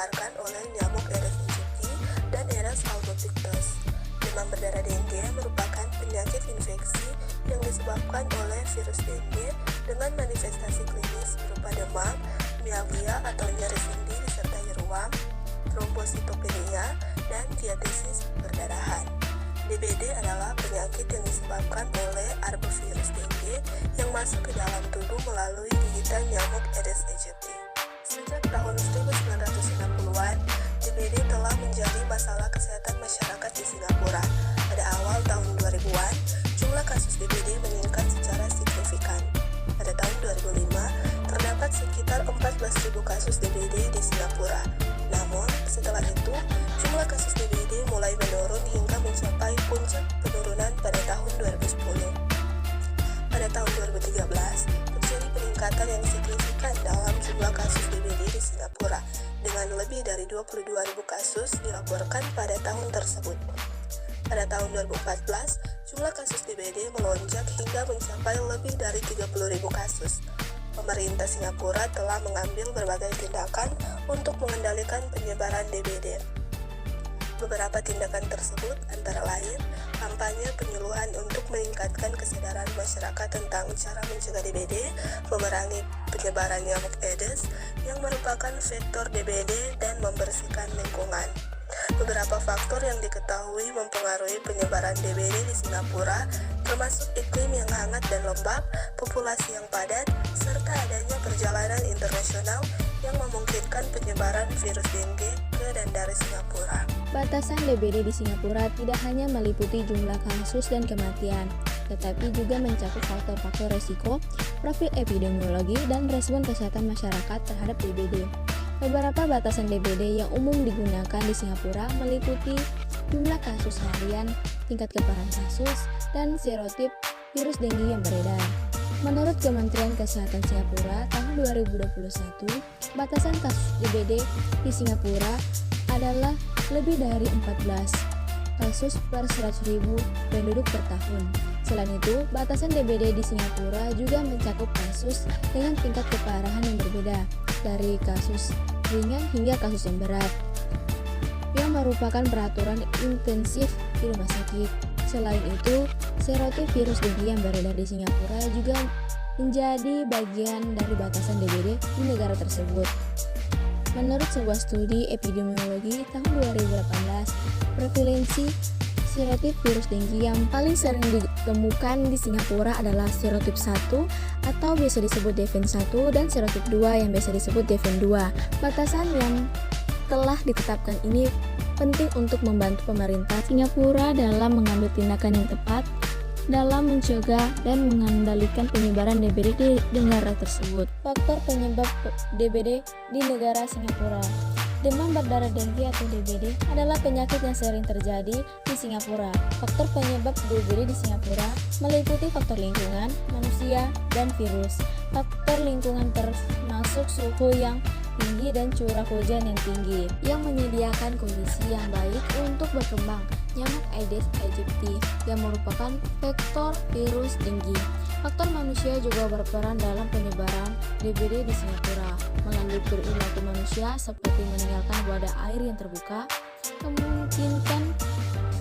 ditularkan oleh nyamuk Aedes aegypti dan Aedes albopictus. Demam berdarah dengue merupakan penyakit infeksi yang disebabkan oleh virus dengue dengan manifestasi klinis berupa demam, mialgia atau nyeri sendi disertai ruam, trombositopenia, dan diatesis perdarahan. DBD adalah penyakit yang disebabkan oleh arbovirus dengue yang masuk ke dalam tubuh melalui gigitan nyamuk Aedes aegypti. Sejak tahun 1960-an, DBD telah menjadi masalah kesehatan masyarakat di Singapura. Pada awal tahun 2000-an, jumlah kasus DBD meningkat secara signifikan. Pada tahun 2005, terdapat sekitar 14.000 kasus DBD di Singapura. Namun, setelah itu, jumlah kasus DBD mulai menurun hingga mencapai puncak penurunan pada tahun 2010. Pada tahun 2013, terjadi peningkatan yang signifikan dalam jumlah kasus DBD di Singapura, dengan lebih dari 22.000 kasus dilaporkan pada tahun tersebut. Pada tahun 2014, jumlah kasus DBD melonjak hingga mencapai lebih dari 30.000 kasus. Pemerintah Singapura telah mengambil berbagai tindakan untuk mengendalikan penyebaran DBD. Beberapa tindakan tersebut antara lain kampanye penyuluhan untuk meningkatkan kesadaran masyarakat tentang cara mencegah DBD, memerangi penyebaran nyamuk Aedes yang merupakan vektor DBD, dan membersihkan lingkungan. Beberapa faktor yang diketahui mempengaruhi penyebaran DBD di Singapura termasuk iklim yang hangat dan lembab, populasi yang padat, serta adanya perjalanan internasional yang memungkinkan penyebaran virus dengue ke dan dari Singapura. Batasan DBD di Singapura tidak hanya meliputi jumlah kasus dan kematian, tetapi juga mencakup faktor-faktor resiko, profil epidemiologi, dan respon kesehatan masyarakat terhadap DBD. Beberapa batasan DBD yang umum digunakan di Singapura meliputi jumlah kasus harian, tingkat keparahan kasus, dan serotip virus dengue yang beredar. Menurut Kementerian Kesehatan Singapura, tahun 2021, batasan kasus DBD di Singapura adalah lebih dari 14 kasus per 100.000 penduduk per tahun. Selain itu, batasan DBD di Singapura juga mencakup kasus dengan tingkat keparahan yang berbeda, dari kasus ringan hingga kasus yang berat, yang merupakan peraturan intensif di rumah sakit. Selain itu, serotip virus dengue yang beredar di Singapura juga menjadi bagian dari batasan DBD di negara tersebut. Menurut sebuah studi epidemiologi tahun 2018, prevalensi serotip virus dengue yang paling sering ditemukan di Singapura adalah serotip 1 atau biasa disebut Devin 1 dan serotip 2 yang biasa disebut Devin 2. Batasan yang telah ditetapkan ini penting untuk membantu pemerintah Singapura dalam mengambil tindakan yang tepat dalam mencegah dan mengendalikan penyebaran DBD di negara tersebut. Faktor penyebab DBD di negara Singapura. Demam berdarah dengue atau DBD adalah penyakit yang sering terjadi di Singapura. Faktor penyebab DBD di Singapura meliputi faktor lingkungan, manusia, dan virus. Faktor lingkungan termasuk suhu yang tinggi dan curah hujan yang tinggi, yang menyediakan kondisi yang baik untuk berkembang nyamuk Aedes aegypti yang merupakan vektor virus dengue. Faktor manusia juga berperan dalam penyebaran DBD di Singapura melalui perilaku manusia seperti meninggalkan wadah air yang terbuka, memungkinkan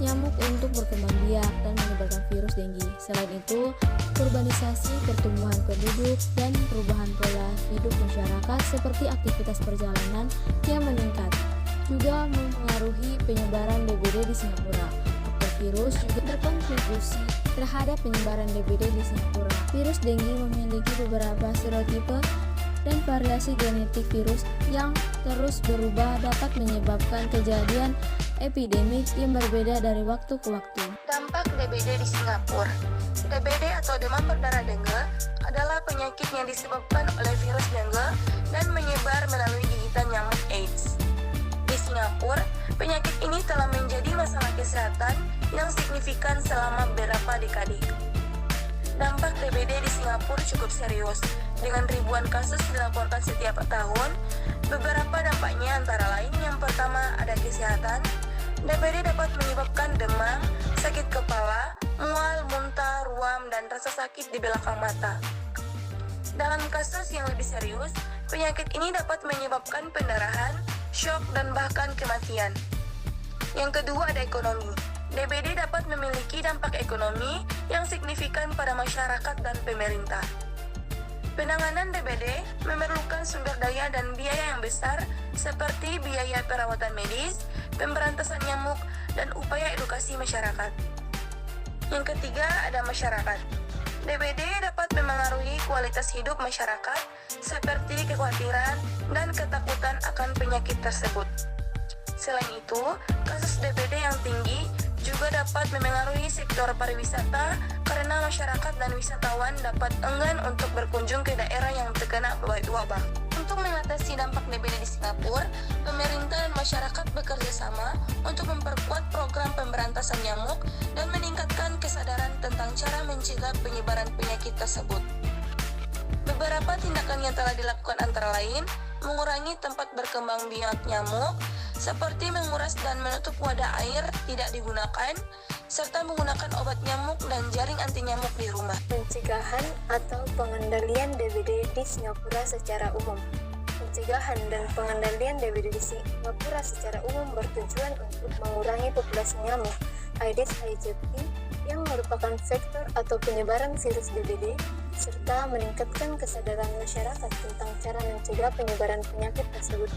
nyamuk untuk berkembang biak dan menyebarkan virus dengue. Selain itu, urbanisasi, pertumbuhan penduduk, dan perubahan pola hidup masyarakat seperti aktivitas perjalanan yang meningkat juga mempengaruhi penyebaran DBD di Singapura. Faktor virus juga berkontribusi terhadap penyebaran DBD di Singapura. Virus dengue memiliki beberapa serotipe dan variasi genetik virus yang terus berubah dapat menyebabkan kejadian epidemik yang berbeda dari waktu ke waktu. Dampak DBD di Singapura. DBD atau demam berdarah dengue adalah penyakit yang disebabkan oleh virus dengue dan menyebar melalui gigitan nyamuk Aedes. Di Singapura, penyakit ini telah menjadi masalah kesehatan yang signifikan selama beberapa dekade. Dampak DBD di Singapura cukup serius, dengan ribuan kasus dilaporkan setiap tahun. Beberapa dampaknya antara lain, yang pertama ada kesehatan. DBD dapat menyebabkan demam, sakit kepala, mual, muntah, ruam, dan rasa sakit di belakang mata. Dalam kasus yang lebih serius, penyakit ini dapat menyebabkan pendarahan, shock, dan bahkan kematian. Yang kedua ada ekonomi. DBD dapat memiliki dampak ekonomi yang signifikan pada masyarakat dan pemerintah. Penanganan DBD memerlukan sumber daya dan biaya yang besar seperti biaya perawatan medis, pemberantasan nyamuk, dan upaya edukasi masyarakat. Yang ketiga ada masyarakat. DBD dapat memengaruhi kualitas hidup masyarakat seperti kekhawatiran dan ketakutan akan penyakit tersebut. Selain itu, kasus DBD yang tinggi juga dapat memengaruhi sektor pariwisata karena masyarakat dan wisatawan dapat enggan untuk berkunjung ke daerah yang terkena wabah. Untuk mengatasi dampak DBD di Singapura, pemerintah dan masyarakat bekerja sama untuk memperkuat program pemberantasan nyamuk dan meningkatkan kesadaran tentang cara mencegah penyebaran penyakit tersebut. Beberapa tindakan yang telah dilakukan antara lain mengurangi tempat berkembang biak nyamuk, seperti menguras dan menutup wadah air tidak digunakan, serta menggunakan obat nyamuk dan jaring anti nyamuk di rumah. Pencegahan atau pengendalian DBD di Singapura secara umum. Pencegahan dan pengendalian DBD di Singapura secara umum bertujuan untuk mengurangi populasi nyamuk Aedes aegypti yang merupakan vektor atau penyebaran virus DBD, serta meningkatkan kesadaran masyarakat tentang cara mencegah penyebaran penyakit tersebut.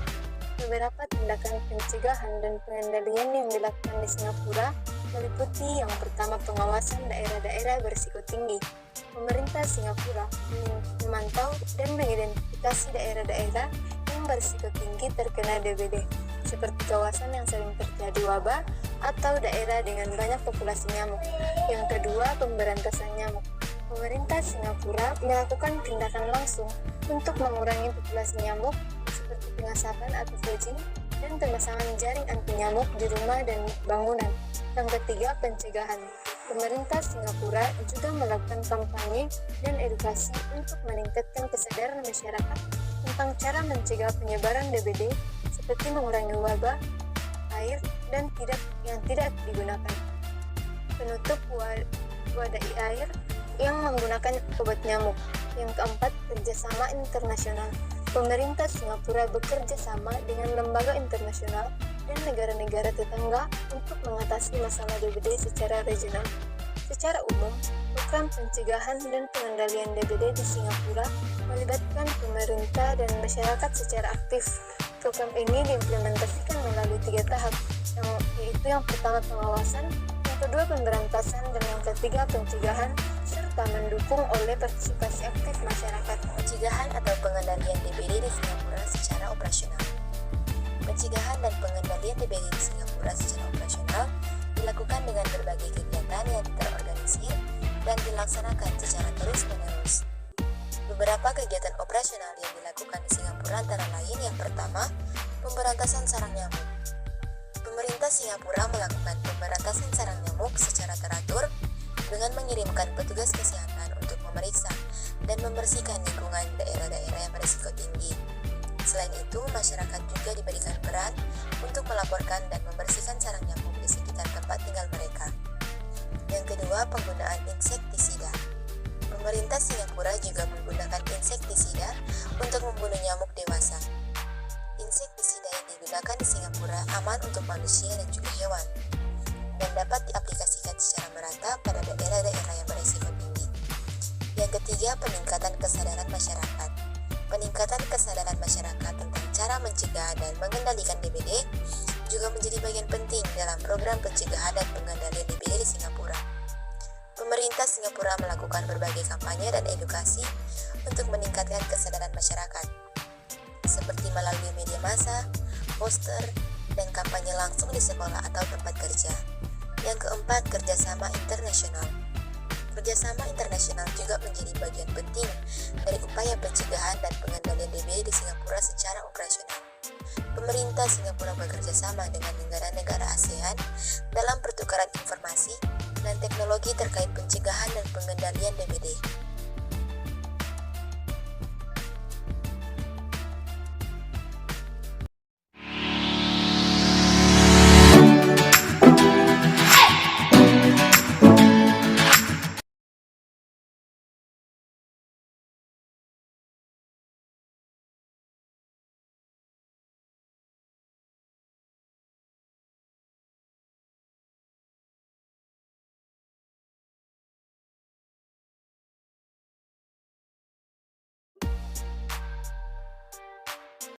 Beberapa tindakan pencegahan dan pengendalian yang dilakukan di Singapura meliputi yang pertama pengawasan daerah-daerah berisiko tinggi. Pemerintah Singapura memantau dan mengidentifikasi daerah-daerah yang berisiko tinggi terkena DBD, seperti kawasan yang sering terjadi wabah atau daerah dengan banyak populasi nyamuk. Yang kedua, pemberantasan nyamuk. Pemerintah Singapura melakukan tindakan langsung untuk mengurangi populasi nyamuk seperti pengasapan atau fledging dan pemasangan jaring anti nyamuk di rumah dan bangunan. Yang ketiga, pencegahan. Pemerintah Singapura juga melakukan kampanye dan edukasi untuk meningkatkan kesadaran masyarakat tentang cara mencegah penyebaran DBD seperti mengurangi wabah air dan yang tidak digunakan, penutup wadah air yang menggunakan obat nyamuk. Yang keempat, kerjasama internasional. Pemerintah Singapura bekerja sama dengan lembaga internasional dan negara-negara tetangga untuk mengatasi masalah DBD secara regional. Secara umum, program pencegahan dan pengendalian DBD di Singapura melibatkan pemerintah dan masyarakat secara aktif. Program ini diimplementasikan melalui 3 tahap, yaitu yang pertama pengawasan, yang kedua pemberantasan, dan yang ketiga pencegahan, serta mendukung oleh partisipasi aktif masyarakat. Pencegahan atau pengendalian DBD di Singapura secara operasional. Pencegahan dan pengendalian DBD di Singapura secara operasional dilakukan dengan berbagai kegiatan yang terorganisir dan dilaksanakan secara terus-menerus. Beberapa kegiatan operasional yang dilakukan di Singapura antara lain yang pertama, pemberantasan sarang nyamuk. Pemerintah Singapura melakukan pemberantasan sarang nyamuk secara teratur dengan mengirimkan petugas kesehatan untuk memeriksa dan membersihkan lingkungan daerah-daerah yang berisiko tinggi. Selain itu, masyarakat juga diberikan peran untuk melaporkan dan membersihkan sarang nyamuk di sekitar tempat tinggal mereka. Yang kedua, penggunaan insektisida. Pemerintah Singapura juga menggunakan insektisida untuk membunuh nyamuk dewasa. Insektisida yang digunakan di Singapura aman untuk manusia dan juga hewan, dan dapat diaplikasikan secara merata pada daerah-daerah yang berisiko tinggi. Yang ketiga, peningkatan kesadaran masyarakat. Peningkatan kesadaran masyarakat tentang cara mencegah dan mengendalikan DBD juga menjadi bagian penting dalam program pencegahan dan pengendalian DBD di Singapura. Pemerintah Singapura melakukan berbagai kampanye dan edukasi untuk meningkatkan kesadaran masyarakat, seperti melalui media massa, poster, dan kampanye langsung di sekolah atau tempat kerja. Yang keempat, kerjasama internasional. Kerjasama internasional juga menjadi bagian penting dari upaya pencegahan dan pengendalian DBD di Singapura secara operasional. Pemerintah Singapura bekerja sama dengan negara-negara ASEAN dalam pertukaran informasi dan teknologi terkait pencegahan dan pengendalian DBD.